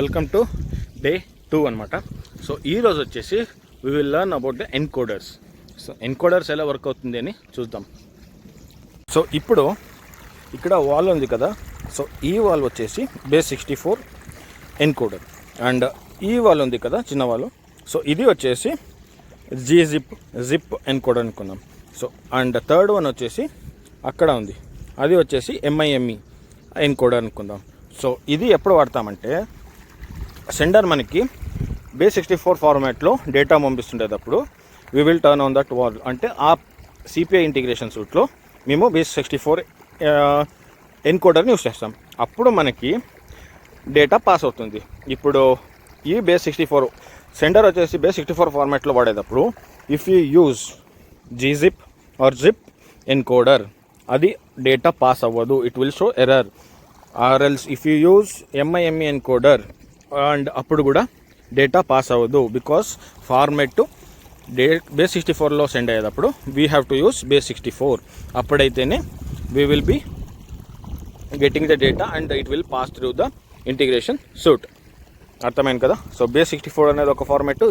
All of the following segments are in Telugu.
వెల్కమ్ టు డే 2 అనమాట. సో ఈరోజు వచ్చేసి we will learn about the encoders. So encoders ఎలా వర్క్ అవుతుంది అని చూద్దాం. సో ఇప్పుడు ఇక్కడ వాల్ ఉంది కదా, సో ఈ వాల్ వచ్చేసి base64 ఎన్కోడర్, అండ్ ఈ వాల్ ఉంది కదా చిన్న వాల్, సో ఇది వచ్చేసి జిప్ ఎన్కోడర్ అనుకుందాం. సో అండ్ థర్డ్ వన్ వచ్చేసి అక్కడ ఉంది, అది వచ్చేసి MIME ఎన్కోడర్ అనుకుందాం. సో ఇది ఎప్పుడు వాడతామంటే సెండర్ మనకి base64 ఫార్మాట్లో డేటా పంపిస్తుండేటప్పుడు we will turn on that wall, అంటే ఆ సిపిఐ ఇంటిగ్రేషన్ సూట్లో మేము base64 ఎన్కోడర్ని యూస్ చేస్తాం. అప్పుడు మనకి డేటా పాస్ అవుతుంది. ఇప్పుడు ఈ base64 సెండర్ వచ్చేసి base64 ఫార్మాట్లో వాడేటప్పుడు if you use gzip or zip encoder, అది డేటా పాస్ అవ్వదు, it will show error. Or else if you use MIME encoder and అప్పుడు కూడా డేటా పాస్ అవ్వదు, బికాస్ ఫార్మెట్ base64లో సెండ్ అయ్యేటప్పుడు we have to use base64. అప్పుడైతేనే we will be getting the data and it will pass through the integration suite. అర్థమైంది కదా. సో base64 అనేది ఒక ఫార్మెట్,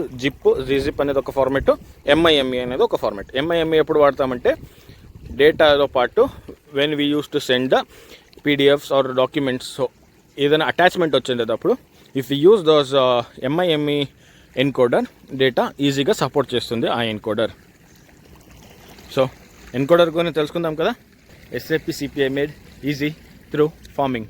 gzip అనేది ఒక ఫార్మెట్, MIME అనేది ఒక ఫార్మెట్. MIME ఎప్పుడు వాడతామంటే డేటాతో పాటు when we use to send the PDFs or documents, so ఏదైనా అటాచ్మెంట్ వచ్చేటప్పుడు if you use those MIME encoder, data ఈజీగా సపోర్ట్ చేస్తుంది ఆ ఎన్కోడర్. సో ఎన్కోడర్ గురించి తెలుసుకుందాం కదా. SAP CPI made easy through farming.